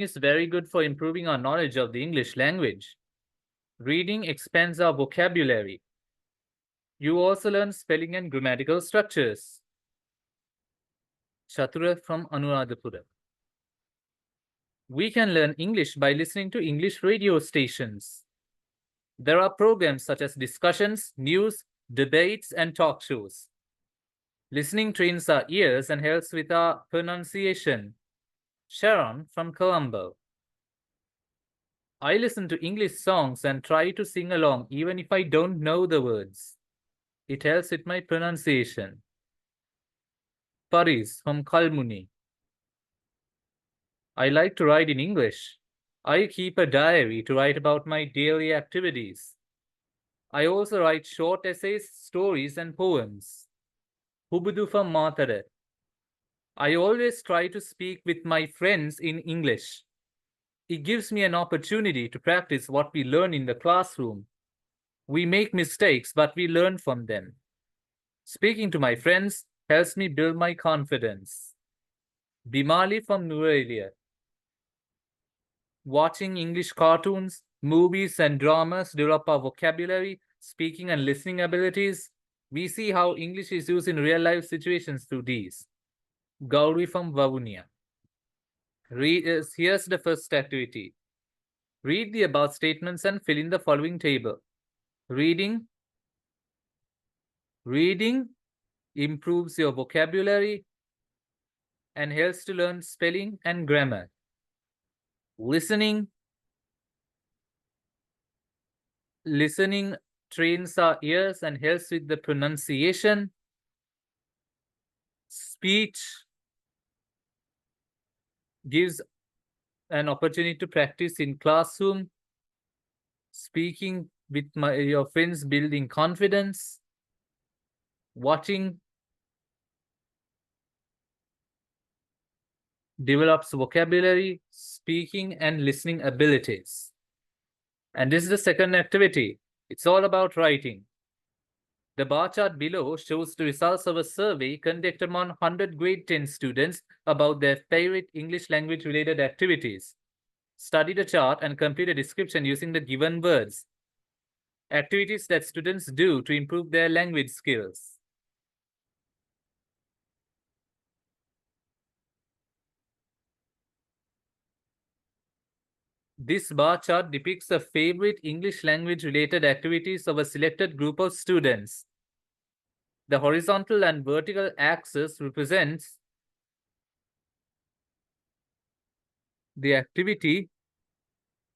is very good for improving our knowledge of the English language. Reading expands our vocabulary. You also learn spelling and grammatical structures. Chatura from Anuradhapura. We can learn English by listening to English radio stations. There are programs such as discussions, news, debates, and talk shows. Listening trains our ears and helps with our pronunciation. Sharon from Colombo. I listen to English songs and try to sing along even if I don't know the words. It helps with my pronunciation. Paris from Kalmuni. I like to write in English. I keep a diary to write about my daily activities. I also write short essays, stories, and poems. Hubudu from Matare. I always try to speak with my friends in English. It gives me an opportunity to practice what we learn in the classroom. We make mistakes, but we learn from them. Speaking to my friends helps me build my confidence. Bimali from Nurelia. Watching English cartoons, movies, and dramas develop our vocabulary, speaking, and listening abilities. We see how English is used in real life situations through these. Gauri from Vavunia. Here's the first activity. Read the above statements and fill in the following table. Reading improves your vocabulary and helps to learn spelling and grammar. Listening trains our ears and helps with the pronunciation. Speech gives an opportunity to practice in classroom. Speaking with your friends, building confidence. Watching develops vocabulary, speaking, and listening abilities. And this is the second activity. It's all about writing. The bar chart below shows the results of a survey conducted among 100 grade 10 students about their favorite English language related activities. Study the chart and complete a description using the given words. Activities that students do to improve their language skills. This bar chart depicts the favorite English language related activities of a selected group of students. The horizontal and vertical axis represents the activity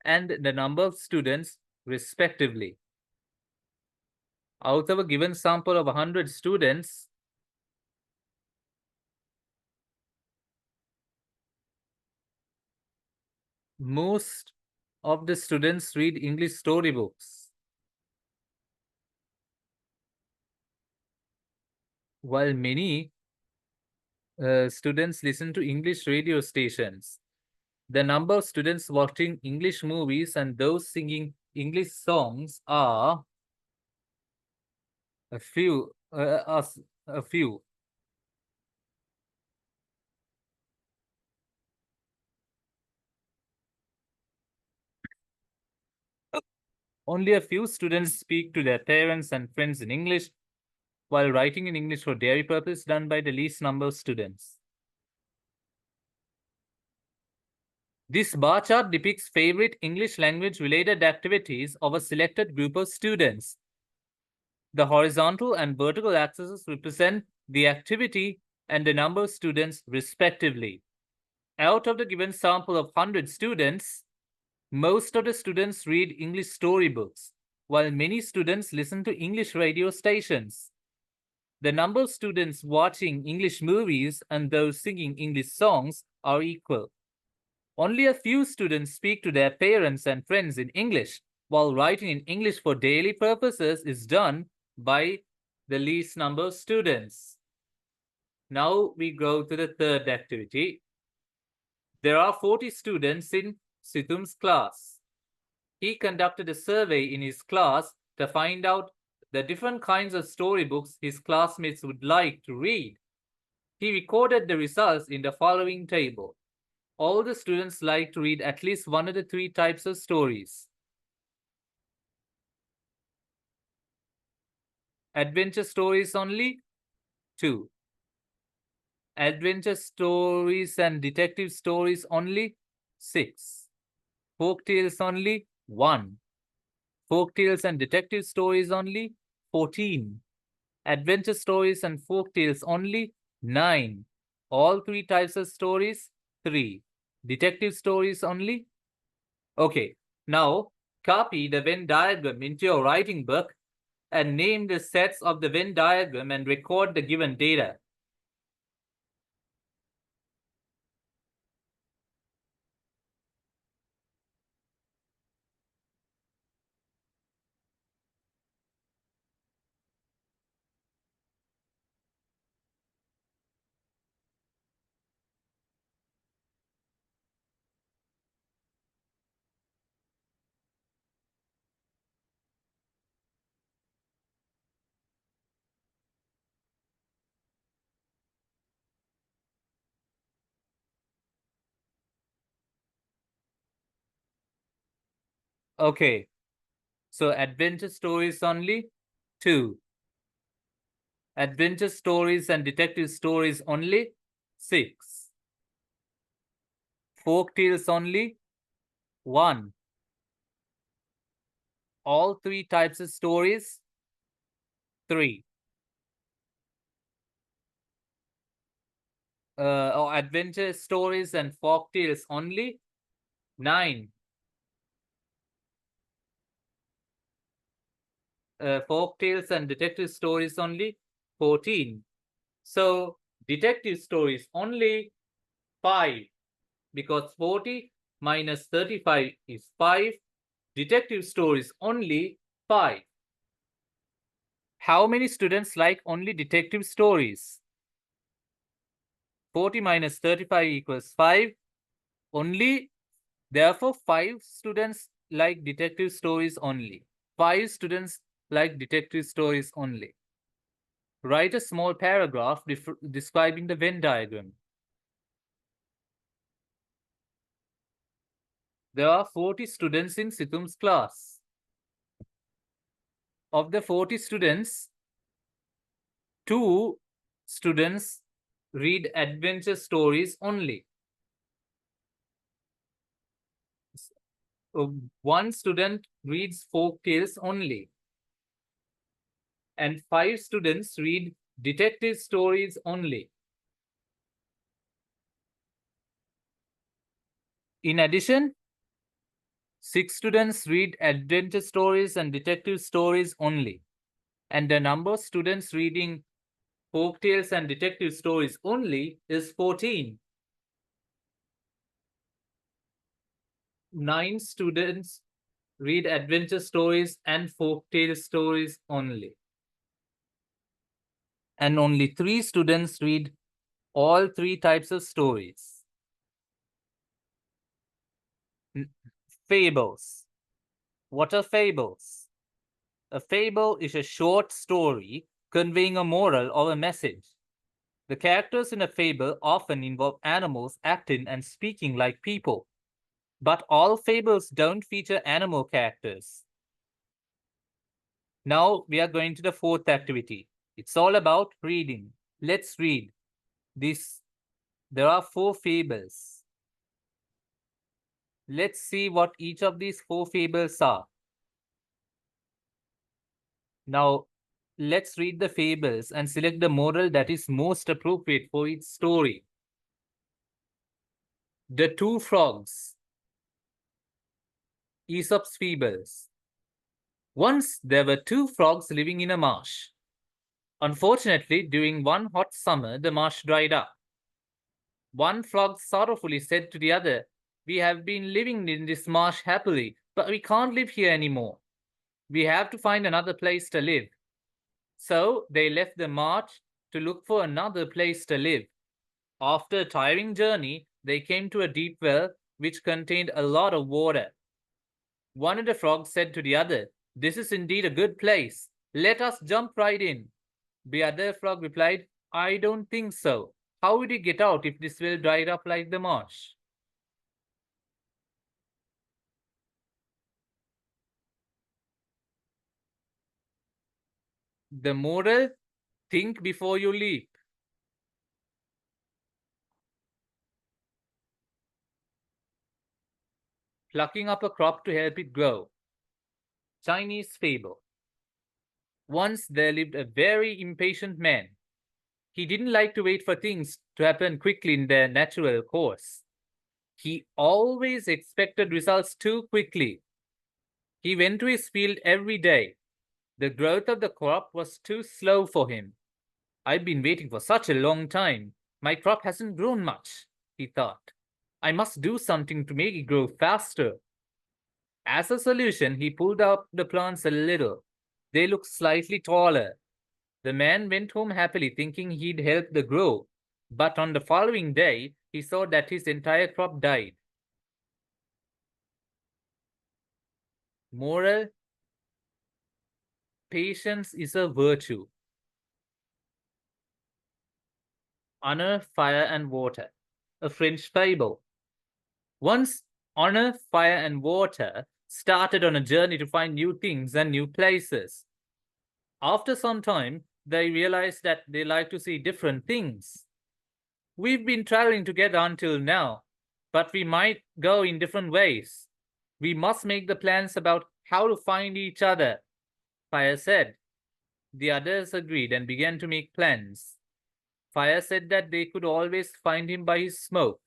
and the number of students respectively. Out of a given sample of 100 students, most of the students read English storybooks, while many students listen to English radio stations. The number of students watching English movies and those singing English songs are a few. Only a few students speak to their parents and friends in English, while writing in English for daily purpose done by the least number of students. This bar chart depicts favorite English language related activities of a selected group of students. The horizontal and vertical axes represent the activity and the number of students respectively. Out of the given sample of 100 students, most of the students read English storybooks, while many students listen to English radio stations. The number of students watching English movies and those singing English songs are equal. Only a few students speak to their parents and friends in English, while writing in English for daily purposes is done by the least number of students. Now we go to the third activity. There are 40 students in Situm's class. He conducted a survey in his class to find out the different kinds of storybooks his classmates would like to read. He recorded the results in the following table. All the students like to read at least one of the three types of stories. Adventure stories only? 2. Adventure stories and detective stories only? 6. Folk tales only? 1. Folk tales and detective stories only? 14. Adventure stories and folk tales only? 9. All three types of stories? 3. Detective stories only? Okay, now copy the Venn diagram into your writing book and name the sets of the Venn diagram and record the given data. Okay, so adventure stories only? 2. Adventure stories and detective stories only? 6. Folk tales only? 1. All three types of stories? 3. Or adventure stories and folk tales only? 9. Folk tales and detective stories only? 14. So detective stories only 5, because 40 minus 35 is 5. Detective stories only 5. How many students like only detective stories? 40 minus 35 equals 5. Only, therefore, 5 students like detective stories only. 5 students like detective stories only. Write a small paragraph describing the Venn diagram. There are 40 students in Situm's class. Of the 40 students, 2 students read adventure stories only. 1 student reads folk tales only. And 5 students read detective stories only. In addition, 6 students read adventure stories and detective stories only. And the number of students reading folk tales and detective stories only is 14. 9 students read adventure stories and folk tale stories only. And only 3 students read all 3 types of stories. Fables. What are fables? A fable is a short story conveying a moral or a message. The characters in a fable often involve animals acting and speaking like people. But all fables don't feature animal characters. Now we are going to the fourth activity. It's all about reading. Let's read. There are 4 fables. Let's see what each of these 4 fables are. Now, let's read the fables and select the moral that is most appropriate for each story. The Two Frogs. Aesop's Fables. Once there were 2 frogs living in a marsh. Unfortunately, during one hot summer, the marsh dried up. One frog sorrowfully said to the other, "We have been living in this marsh happily, but we can't live here anymore. We have to find another place to live." So they left the marsh to look for another place to live. After a tiring journey, they came to a deep well which contained a lot of water. One of the frogs said to the other, "This is indeed a good place. Let us jump right in." The other frog replied, "I don't think so. How would you get out if this well dried up like the marsh?" The moral: think before you leap. Plucking up a crop to help it grow. Chinese fable. Once there lived a very impatient man. He didn't like to wait for things to happen quickly in their natural course. He always expected results too quickly. He went to his field every day. The growth of the crop was too slow for him. I've been waiting for such a long time. My crop hasn't grown much, he thought. I must do something to make it grow faster. As a solution, he pulled up the plants a little. They looked slightly taller. The man went home happily, thinking he'd help the grow. But on the following day, he saw that his entire crop died. Moral: patience is a virtue. Honor, fire, and water. A French fable. Once, Honor, Fire, and Water started on a journey to find new things and new places. After some time, they realized that they like to see different things. We've been traveling together until now, but we might go in different ways. We must make the plans about how to find each other, Fire said. The others agreed and began to make plans. Fire said that they could always find him by his smoke.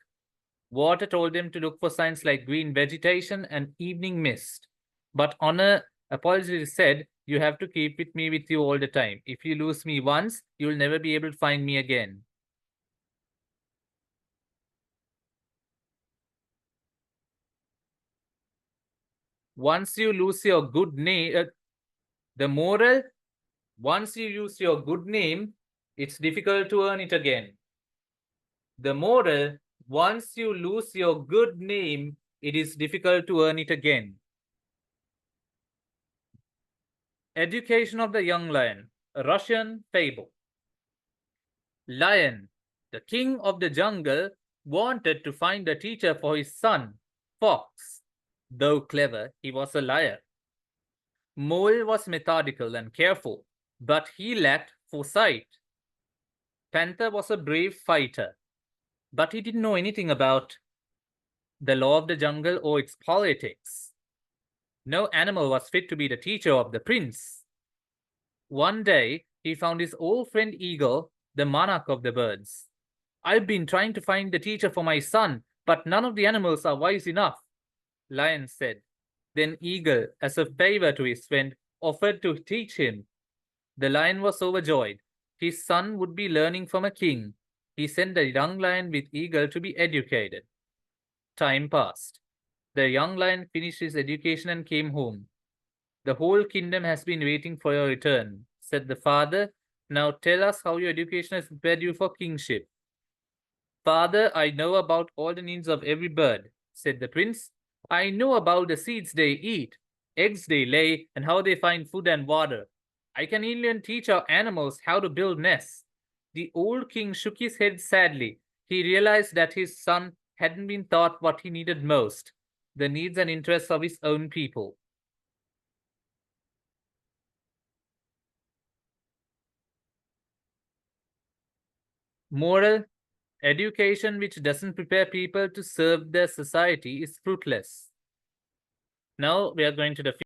Water told them to look for signs like green vegetation and evening mist. But Honor apologized and said, you have to keep me with you all the time. If you lose me once, you'll never be able to find me again. Once you lose your good name, the moral: once you use your good name, it's difficult to earn it again. The moral: once you lose your good name, it is difficult to earn it again. Education of the Young Lion, a Russian fable. Lion, the king of the jungle, wanted to find a teacher for his son, Fox. Though clever, he was a liar. Mole was methodical and careful, but he lacked foresight. Panther was a brave fighter, but he didn't know anything about the law of the jungle or its politics. No animal was fit to be the teacher of the prince. One day, he found his old friend Eagle, the monarch of the birds. I've been trying to find the teacher for my son, but none of the animals are wise enough, Lion said. Then Eagle, as a favor to his friend, offered to teach him. The lion was overjoyed. His son would be learning from a king. He sent the young lion with Eagle to be educated. Time passed. The young lion finished his education and came home. The whole kingdom has been waiting for your return, said the father. Now tell us how your education has prepared you for kingship. Father, I know about all the needs of every bird, said the prince. I know about the seeds they eat, eggs they lay, and how they find food and water. I can even teach our animals how to build nests. The old king shook his head sadly. He realized that his son hadn't been taught what he needed most, the needs and interests of his own people. Moral: education which doesn't prepare people to serve their society is fruitless. Now we are going to the